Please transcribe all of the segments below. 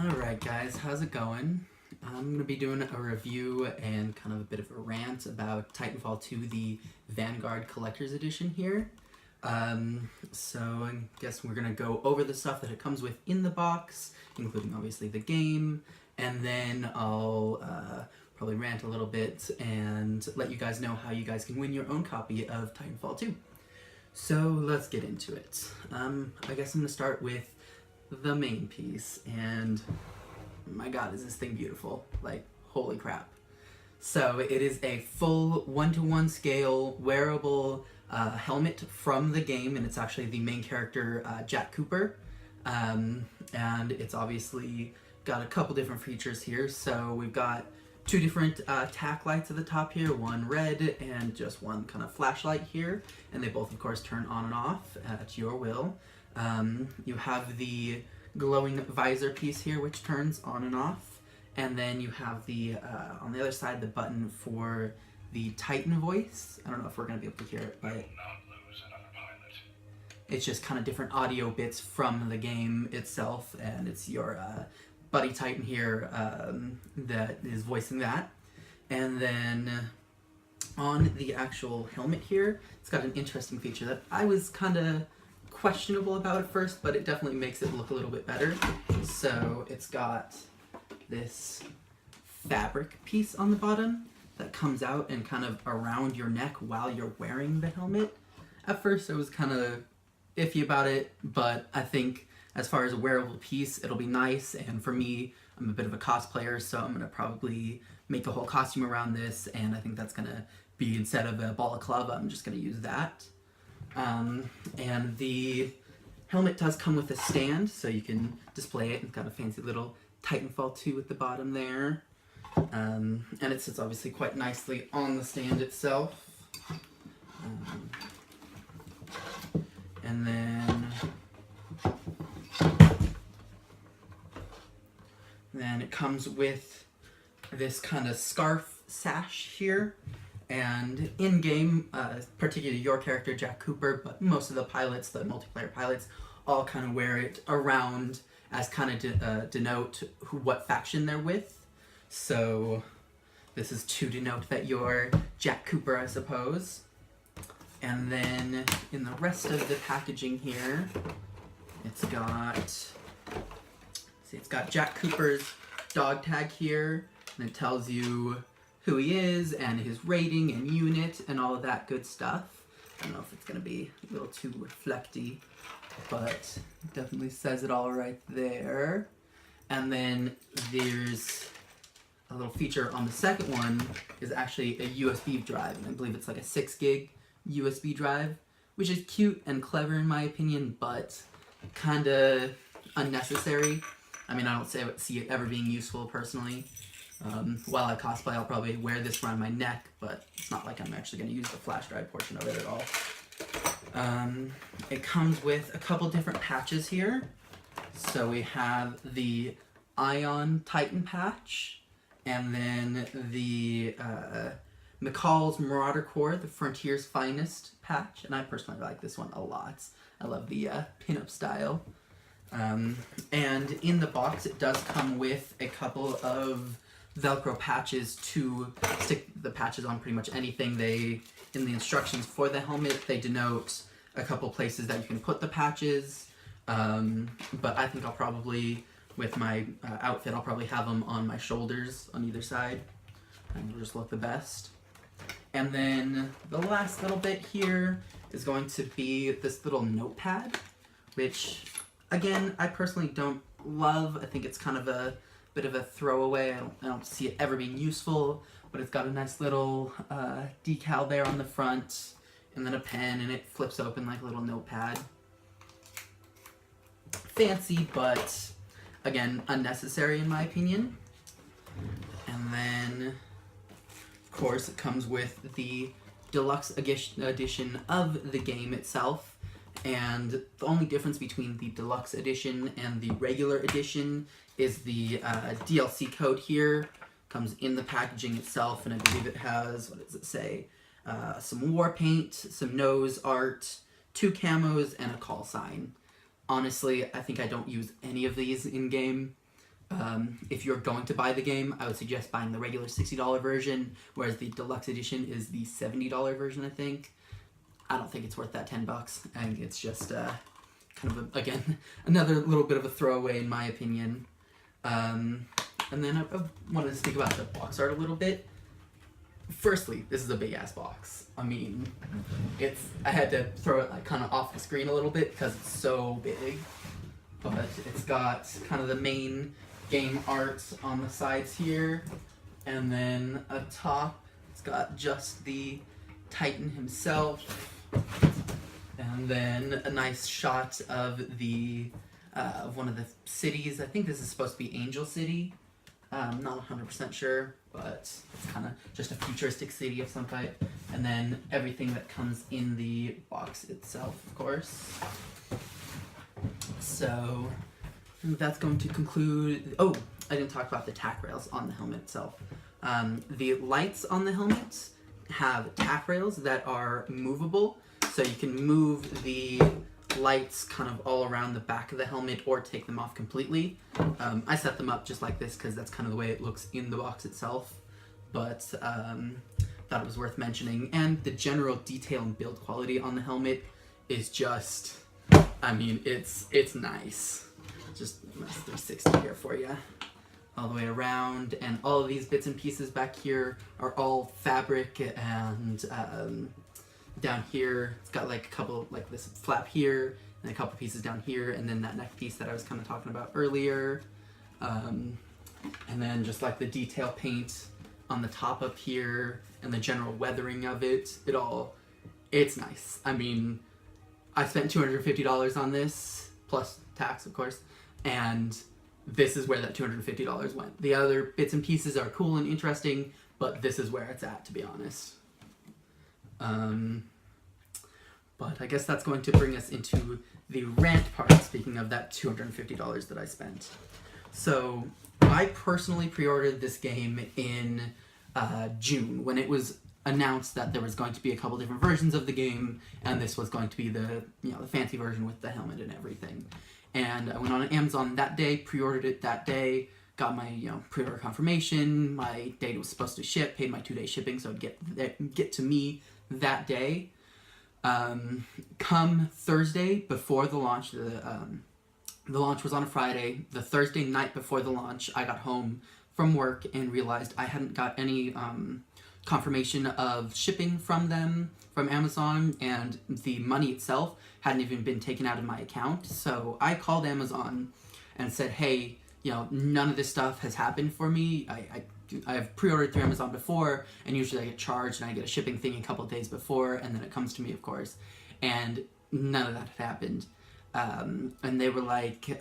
Alright guys, how's it going? I'm going to be doing a review and kind of a bit of a rant about Titanfall2, the Vanguard Collector's Edition here. So I guess we're going to go over the stuff that it comes with in the box, including obviously the game, and then I'll probably rant a little bit and let you guys know how you guys can win your own copy of Titanfall 2. So let's get into it. I guess I'm going to start with the main piece, and my god, is this thing beautiful. Like, holy crap. So it is a full 1-to-1 scale wearable helmet from the game, and it's actually the main character, Jack Cooper, and it's obviously got a couple different features here. So we've got two different tack lights at the top here, one red and just one kind of flashlight here, and they both of course turn on and off at your will. You have the glowing visor piece here, which turns on and off, and then you have the on the other side, the button for the Titan voice. I don't know if we're going to be able to hear it, but it's just kind of different audio bits from the game itself, and it's your buddy Titan here that is voicing that. And then on the actual helmet here, it's got an interesting feature that I was kind of questionable about at first, but it definitely makes it look a little bit better. So it's got this fabric piece on the bottom that comes out and kind of around your neck while you're wearing the helmet. At first I was kind of iffy about it, but I think as far as a wearable piece, it'll be nice. And for me, I'm a bit of a cosplayer, so I'm gonna probably make a whole costume around this, and I think that's gonna be, instead of a balaclava, I'm just gonna use that. And the helmet does come with a stand, so you can display it. It's got a fancy little Titanfall 2 at the bottom there. And it sits obviously quite nicely on the stand itself. And then it comes with this kind of scarf sash here. And in-game, particularly your character, Jack Cooper, but most of the pilots, the multiplayer pilots, all kind of wear it around as kind of denote what faction they're with. So this is to denote that you're Jack Cooper, I suppose. And then in the rest of the packaging here, it's got Jack Cooper's dog tag here, and it tells you who he is and his rating and unit and all of that good stuff. I don't know if it's going to be a little too reflecty, but it definitely says it all right there. And then there's a little feature on the second one, is actually a USB drive, and I believe it's like a 6 gig USB drive, which is cute and clever in my opinion, but kind of unnecessary. I mean, I don't see it ever being useful personally. While I cosplay, I'll probably wear this around my neck, but it's not like I'm actually going to use the flash drive portion of it at all. It comes with a couple different patches here. So we have the Ion Titan patch, and then the McCall's Marauder Corps, the Frontier's Finest patch, and I personally like this one a lot. I love the pinup style. And in the box, it does come with a couple of Velcro patches to stick the patches on pretty much anything. In the instructions for the helmet, they denote a couple places that you can put the patches, but I think I'll probably, with my outfit, I'll probably have them on my shoulders on either side, and it'll just look the best. And then the last little bit here is going to be this little notepad, which, again, I personally don't love. I think it's kind of a bit of a throwaway. I don't see it ever being useful, but it's got a nice little decal there on the front, and then a pen, and it flips open like a little notepad. Fancy, but again, unnecessary in my opinion. And then, of course, it comes with the deluxe edition of the game itself. And the only difference between the deluxe edition and the regular edition is the DLC code here. Comes in the packaging itself, and I believe it has, what does it say? Some war paint, some nose art, 2 camos, and a call sign. Honestly, I think I don't use any of these in game. If you're going to buy the game, I would suggest buying the regular $60 version, whereas the deluxe edition is the $70 version, I think. I don't think it's worth that $10. I think it's just kind of, again, another little bit of a throwaway in my opinion. And then I wanted to speak about the box art a little bit. Firstly, this is a big ass box. I mean, I had to throw it like kind of off the screen a little bit because it's so big. But it's got kind of the main game art on the sides here, and then up top it's got just the Titan himself, and then a nice shot of of one of the cities. I think this is supposed to be Angel City. I'm not 100% sure, but it's kind of just a futuristic city of some type. And then everything that comes in the box itself, of course. So that's going to conclude. Oh, I didn't talk about the tack rails on the helmet itself. The lights on the helmet have tack rails that are movable, so you can move the lights kind of all around the back of the helmet or take them off completely. I set them up just like this because that's kind of the way it looks in the box itself, but thought it was worth mentioning. And the general detail and build quality on the helmet is just, I mean, it's nice. Just 360 here for you, all the way around, and all of these bits and pieces back here are all fabric, and down here it's got like a couple, like this flap here, and a couple pieces down here, and then that neck piece that I was kind of talking about earlier, and then just like the detail paint on the top up here, and the general weathering of it, it's nice. I mean, I spent $250 on this, plus tax, of course, and this is where that $250 went. The other bits and pieces are cool and interesting, but this is where it's at, to be honest. But I guess that's going to bring us into the rant part, speaking of that $250 that I spent. So I personally pre-ordered this game in June, when it was announced that there was going to be a couple different versions of the game, and this was going to be the fancy version with the helmet and everything. And I went on Amazon that day, pre-ordered it that day, got my pre-order confirmation. My date was supposed to ship, paid my 2-day shipping, so it'd get to me that day. Come Thursday before the launch, the launch was on a Friday. The Thursday night before the launch, I got home from work and realized I hadn't got any confirmation of shipping from Amazon, and the money itself hadn't even been taken out of my account. So I called Amazon and said, hey, none of this stuff has happened for me. I've pre-ordered through Amazon before, and usually I get charged and I get a shipping thing a couple of days before, and then it comes to me, of course. And none of that had happened. And they were like,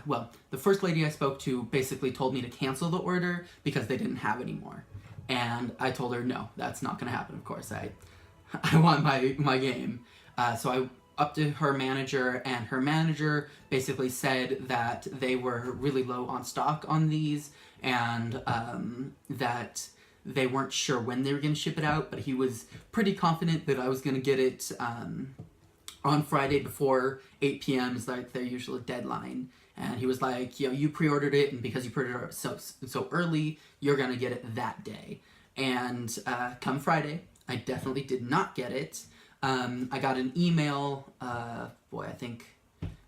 well, the first lady I spoke to basically told me to cancel the order because they didn't have any more. And I told her, no, that's not going to happen, of course. I want my game. So I up to her manager, and her manager basically said that they were really low on stock on these, and that they weren't sure when they were going to ship it out, but he was pretty confident that I was going to get it on Friday before 8 p.m. is like their usual deadline. And he was like, you pre-ordered it, and because you pre-ordered it so early, you're going to get it that day. And come Friday, I definitely did not get it. I got an email, I think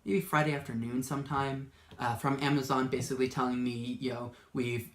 maybe Friday afternoon sometime, from Amazon basically telling me, we've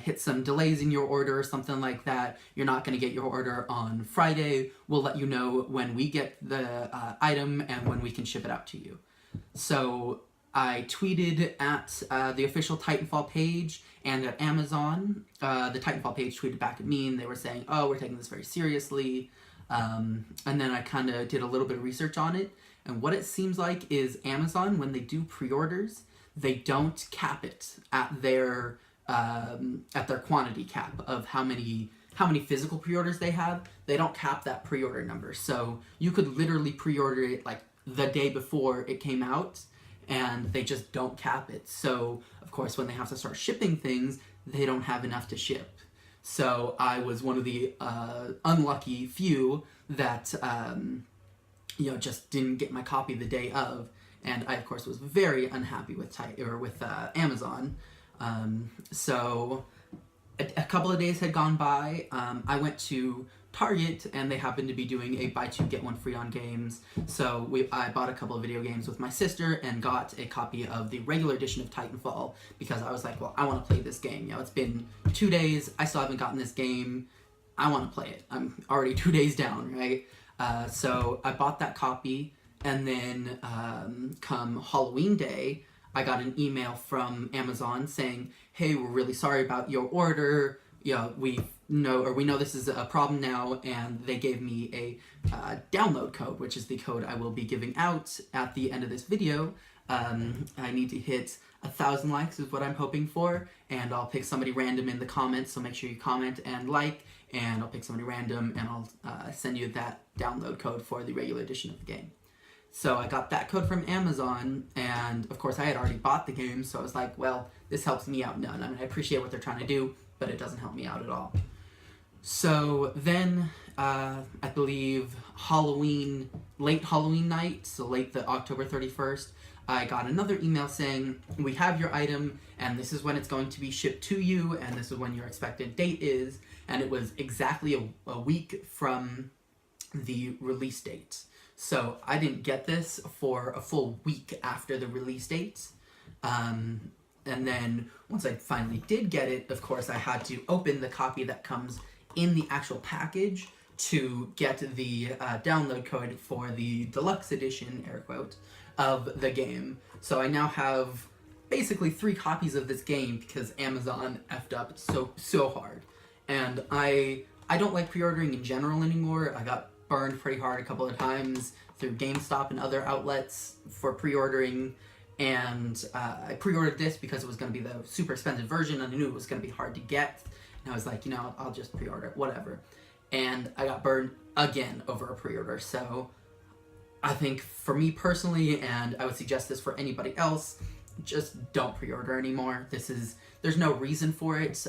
hit some delays in your order or something like that. You're not going to get your order on Friday. We'll let you know when we get the item and when we can ship it out to you. So I tweeted at the official Titanfall page and at Amazon. The Titanfall page tweeted back at me, and they were saying, oh, we're taking this very seriously. And then I kind of did a little bit of research on it, and what it seems like is Amazon, when they do pre-orders, they don't cap it at their quantity cap of how many physical pre-orders they have. They don't cap that pre-order number, so you could literally pre-order it like the day before it came out, and they just don't cap it. So of course, when they have to start shipping things, they don't have enough to ship. So I was one of the unlucky few that just didn't get my copy the day of, and I of course was very unhappy with Amazon. So a couple of days had gone by. I went to Target, and they happened to be doing a buy two get one free on games. So I bought a couple of video games with my sister and got a copy of the regular edition of Titanfall, because I was like, well, I want to play this game. You know, it's been 2 days. I still haven't gotten this game. I want to play it. I'm already 2 days down, right? So I bought that copy, and then come Halloween Day, I got an email from Amazon saying, hey, we're really sorry about your order. We know this is a problem now, and they gave me a download code, which is the code I will be giving out at the end of this video. I need to hit 1,000 likes is what I'm hoping for, and I'll pick somebody random in the comments, so make sure you comment and like, and I'll pick somebody random, and I'll send you that download code for the regular edition of the game. So I got that code from Amazon, and of course I had already bought the game, so I was like, well, this helps me out none. I mean, I appreciate what they're trying to do, but it doesn't help me out at all. So then, I believe late Halloween night, so late the October 31st, I got another email saying, we have your item, and this is when it's going to be shipped to you, and this is when your expected date is, and it was exactly a week from the release date. So I didn't get this for a full week after the release date. And then once I finally did get it, of course, I had to open the copy that comes in the actual package to get the download code for the deluxe edition, air quote, of the game. So I now have basically 3 copies of this game because Amazon effed up so hard. And I don't like pre-ordering in general anymore. I got burned pretty hard a couple of times through GameStop and other outlets for pre-ordering, and I pre-ordered this because it was going to be the super expensive version, and I knew it was going to be hard to get, and I was like, I'll just pre-order it, whatever. And I got burned again over a pre-order. So I think for me personally, and I would suggest this for anybody else, just don't pre-order anymore. There's no reason for it.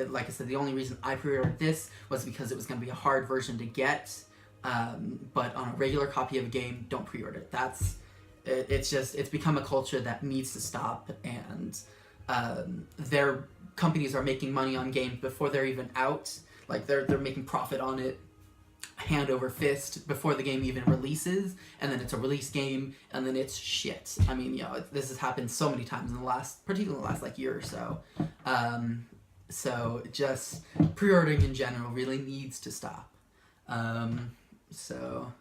Like I said, the only reason I pre-ordered this was because it was going to be a hard version to get. But on a regular copy of a game, don't pre-order it. It's become a culture that needs to stop, and their companies are making money on games before they're even out. Like they're making profit on it hand over fist before the game even releases, and then it's a release game, and then it's shit. I mean, this has happened so many times particularly in the last year or so. So just pre-ordering in general really needs to stop. So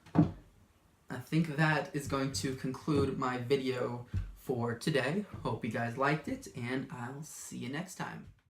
I think that is going to conclude my video for today. Hope you guys liked it, and I'll see you next time.